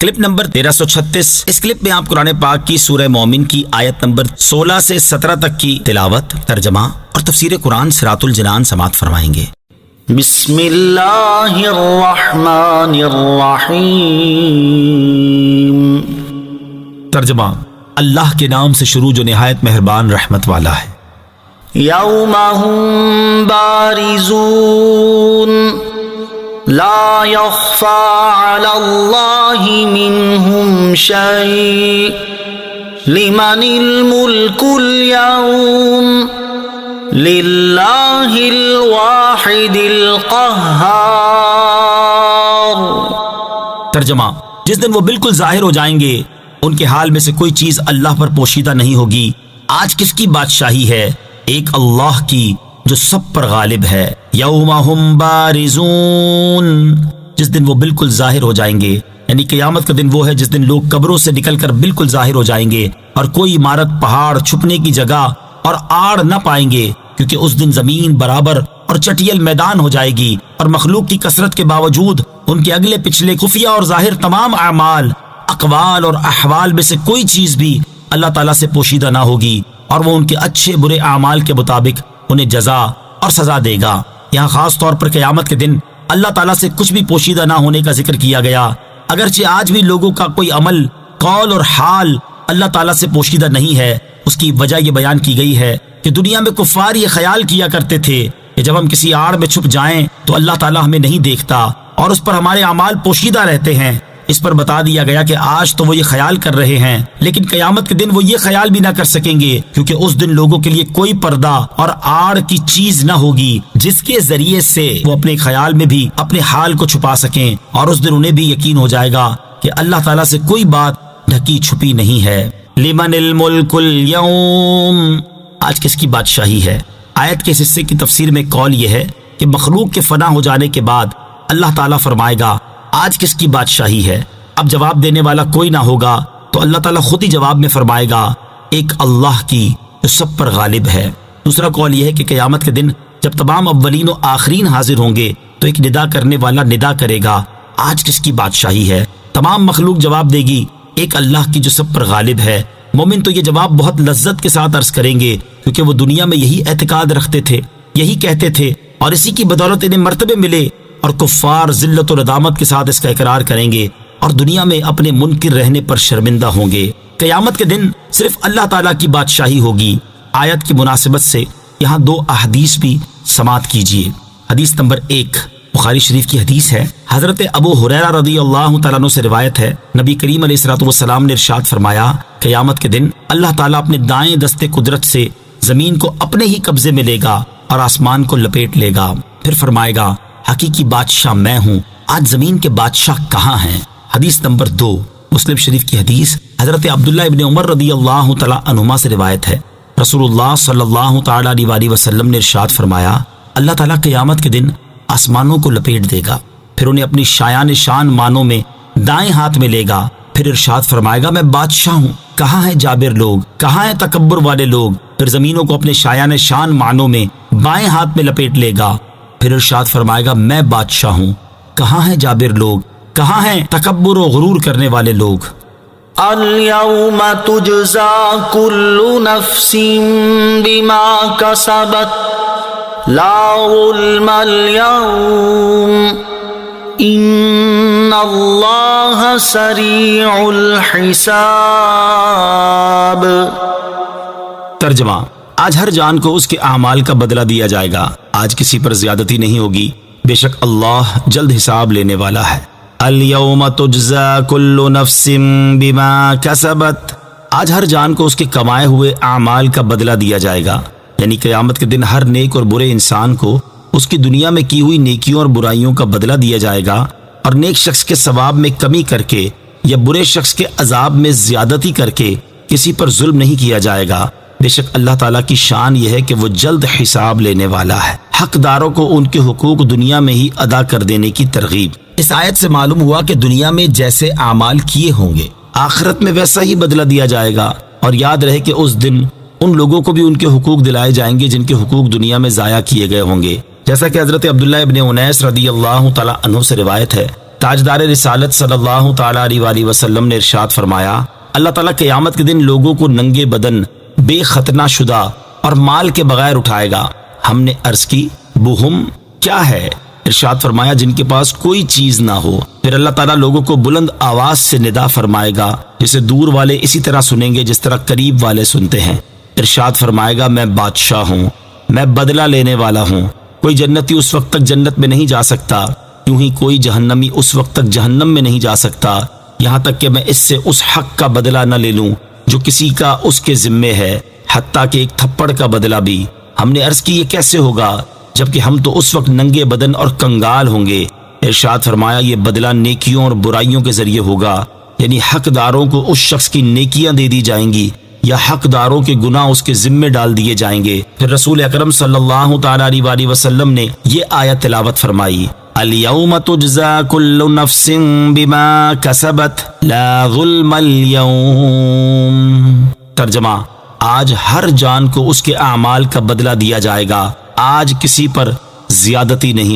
Clip number 1336۔ اس clip میں آپ قرآن پاک کی سورہ مومن کی آیت نمبر 16 سے 17 تک کی تلاوت، ترجمہ اور تفسیر قرآن صراط الجنان سماعت فرمائیں گے۔ بسم اللہ الرحمن الرحیم۔ ترجمہ، اللہ کے نام سے شروع جو نہایت مہربان رحمت والا ہے۔ یوم ہم بارزون لا یخفی علی اللہ منہم شیء لمن الملک اليوم للہ الواحد القہار۔ ترجمہ، جس دن وہ بالکل ظاہر ہو جائیں گے، ان کے حال میں سے کوئی چیز اللہ پر پوشیدہ نہیں ہوگی۔ آج کس کی بادشاہی ہے؟ ایک اللہ کی جو سب پر غالب ہے۔ یوم ہم بارزون، جس دن وہ بالکل ظاہر ہو جائیں گے، یعنی قیامت کا دن وہ ہے جس دن لوگ قبروں سے نکل کر بالکل ظاہر ہو جائیں گے اور کوئی عمارت، پہاڑ، چھپنے کی جگہ اور آڑ نہ پائیں گے، کیونکہ اس دن زمین برابر اور چٹیل میدان ہو جائے گی، اور مخلوق کی کثرت کے باوجود ان کے اگلے پچھلے خفیہ اور ظاہر تمام اعمال، اقوال اور احوال میں سے کوئی چیز بھی اللہ تعالیٰ سے پوشیدہ نہ ہوگی، اور وہ ان کے اچھے برے اعمال کے مطابق انہیں جزا اور سزا دے گا۔ یہاں خاص طور پر قیامت کے دن اللہ تعالیٰ سے کچھ بھی پوشیدہ نہ ہونے کا ذکر کیا گیا، اگرچہ آج بھی لوگوں کا کوئی عمل، قول اور حال اللہ تعالیٰ سے پوشیدہ نہیں ہے۔ اس کی وجہ یہ بیان کی گئی ہے کہ دنیا میں کفار یہ خیال کیا کرتے تھے کہ جب ہم کسی آڑ میں چھپ جائیں تو اللہ تعالیٰ ہمیں نہیں دیکھتا اور اس پر ہمارے اعمال پوشیدہ رہتے ہیں۔ اس پر بتا دیا گیا کہ آج تو وہ یہ خیال کر رہے ہیں، لیکن قیامت کے دن وہ یہ خیال بھی نہ کر سکیں گے، کیونکہ اس دن لوگوں کے لیے کوئی پردہ اور آڑ کی چیز نہ ہوگی جس کے ذریعے سے وہ اپنے خیال میں بھی اپنے حال کو چھپا سکیں، اور اس دن انہیں بھی یقین ہو جائے گا کہ اللہ تعالیٰ سے کوئی بات ڈھکی چھپی نہیں ہے۔ لمن الملک اليوم، آج کس کی بادشاہی ہے؟ آیت کے اس حصے کی تفسیر میں قول یہ ہے کہ مخلوق کے فنا ہو جانے کے بعد اللہ تعالیٰ فرمائے گا آج کس کی بادشاہی ہے؟ اب جواب دینے والا کوئی نہ ہوگا تو اللہ تعالیٰ خود ہی جواب میں فرمائے گا ایک اللہ کی جو سب پر غالب ہے۔ دوسرا قول یہ ہے کہ قیامت کے دن جب تمام اولین و آخرین حاضر ہوں گے تو ایک ندا کرنے والا ندا کرے گا آج کس کی بادشاہی ہے؟ تمام مخلوق جواب دے گی ایک اللہ کی جو سب پر غالب ہے۔ مومن تو یہ جواب بہت لذت کے ساتھ عرض کریں گے، کیونکہ وہ دنیا میں یہی اعتقاد رکھتے تھے، یہی کہتے تھے، اور اسی کی بدولت انہیں مرتبے ملے، اور کفار ذلت و ندامت کے ساتھ اس کا اقرار کریں گے اور دنیا میں اپنے منکر رہنے پر شرمندہ ہوں گے۔ قیامت کے دن صرف اللہ تعالیٰ کی بادشاہی ہوگی۔ آیت کی مناسبت سے یہاں دو احادیث بھی سماعت کیجیے۔ حدیث نمبر 1 بخاری شریف کی حدیث ہے، حضرت ابو ہریرہ رضی اللہ تعالیٰ عنہ سے روایت ہے، نبی کریم علیہ الصلوۃ والسلام نے ارشاد فرمایا، قیامت کے دن اللہ تعالیٰ اپنے دائیں دستے قدرت سے زمین کو اپنے ہی قبضے میں لے گا اور آسمان کو لپیٹ لے گا، پھر فرمائے گا حقیقی بادشاہ میں ہوں، آج زمین کے بادشاہ کہاں ہیں؟ حدیث نمبر 2 مسلم شریف کی حدیث، حضرت عبداللہ ابن عمر رضی اللہ تعالیٰ عنہما سے روایت ہے، رسول اللہ صلی اللہ تعالیٰ علیہ وسلم نے ارشاد فرمایا، اللہ تعالیٰ قیامت کے دن آسمانوں کو لپیٹ دے گا، پھر انہیں اپنی شایان شان مانوں میں دائیں ہاتھ میں لے گا، پھر ارشاد فرمائے گا میں بادشاہ ہوں، کہاں ہیں جابر لوگ، کہاں ہیں تکبر والے لوگ؟ پھر زمینوں کو اپنے شایان شان مانوں میں بائیں ہاتھ میں لپیٹ لے گا، پھر ارشاد فرمائے گا میں بادشاہ ہوں، کہاں ہیں جابر لوگ، کہاں ہیں تکبر و غرور کرنے والے لوگ؟ اليوم تجزا كل نفس بما كسبت لا ظلم اليوم ان اللہ سریع الحساب۔ ترجمہ، آج ہر جان کو اس کے اعمال کا بدلہ دیا جائے گا، آج کسی پر زیادتی نہیں ہوگی، بے شک اللہ جلد حساب لینے والا ہے۔ الیوم تجزا کل نفس بما کسبت، آج ہر جان کو اس کے کمائے ہوئے اعمال کا بدلہ دیا جائے گا، یعنی قیامت کے دن ہر نیک اور برے انسان کو اس کی دنیا میں کی ہوئی نیکیوں اور برائیوں کا بدلہ دیا جائے گا، اور نیک شخص کے ثواب میں کمی کر کے یا برے شخص کے عذاب میں زیادتی کر کے کسی پر ظلم نہیں کیا جائے گا۔ بے شک اللہ تعالیٰ کی شان یہ ہے کہ وہ جلد حساب لینے والا ہے۔ حقداروں کو ان کے حقوق دنیا میں ہی ادا کر دینے کی ترغیب۔ اس آیت سے معلوم ہوا کہ دنیا میں جیسے اعمال کیے ہوں گے آخرت میں ویسا ہی بدلہ دیا جائے گا، اور یاد رہے کہ اس دن ان لوگوں کو بھی ان کے حقوق دلائے جائیں گے جن کے حقوق دنیا میں ضائع کیے گئے ہوں گے، جیسا کہ حضرت عبداللہ ابن انیس رضی اللہ تعالیٰ عنہ سے روایت ہے، تاجدار رسالت صلی اللہ تعالیٰ علیہ وآلہ وسلم نے ارشاد فرمایا، اللہ تعالیٰ قیامت کے دن لوگوں کو ننگے بدن، بے ختنہ شدہ اور مال کے بغیر اٹھائے گا۔ ہم نے عرض کی، بہم کیا ہے؟ ارشاد فرمایا، جن کے پاس کوئی چیز نہ ہو۔ پھر اللہ تعالیٰ لوگوں کو بلند آواز سے ندا فرمائے گا، جسے دور والے اسی طرح سنیں گے جس طرح قریب والے سنتے ہیں۔ ارشاد فرمائے گا، میں بادشاہ ہوں، میں بدلہ لینے والا ہوں۔ کوئی جنتی اس وقت تک جنت میں نہیں جا سکتا، یوں ہی کوئی جہنمی اس وقت تک جہنم میں نہیں جا سکتا، یہاں تک کہ میں اس سے اس حق کا بدلہ نہ لے لوں جو کسی کا اس کے ذمے ہے، حتیٰ کہ ایک تھپڑ کا بدلہ بھی۔ ہم نے عرض کی، یہ کیسے ہوگا جبکہ ہم تو اس وقت ننگے بدن اور کنگال ہوں گے؟ ارشاد فرمایا، یہ بدلہ نیکیوں اور برائیوں کے ذریعے ہوگا، یعنی حقداروں کو اس شخص کی نیکیاں دے دی جائیں گی یا حقداروں کے گناہ اس کے ذمے ڈال دیے جائیں گے۔ پھر رسول اکرم صلی اللہ تعالیٰ علیہ وآلہ وسلم نے یہ آیت تلاوت فرمائی، اليوم تجزا كل نفس بما كسبت لا ظلم اليوم۔ ترجمہ، آج ہر جان کو اس کے اعمال کا بدلہ دیا جائے گا، آج کسی پر زیادتی نہیں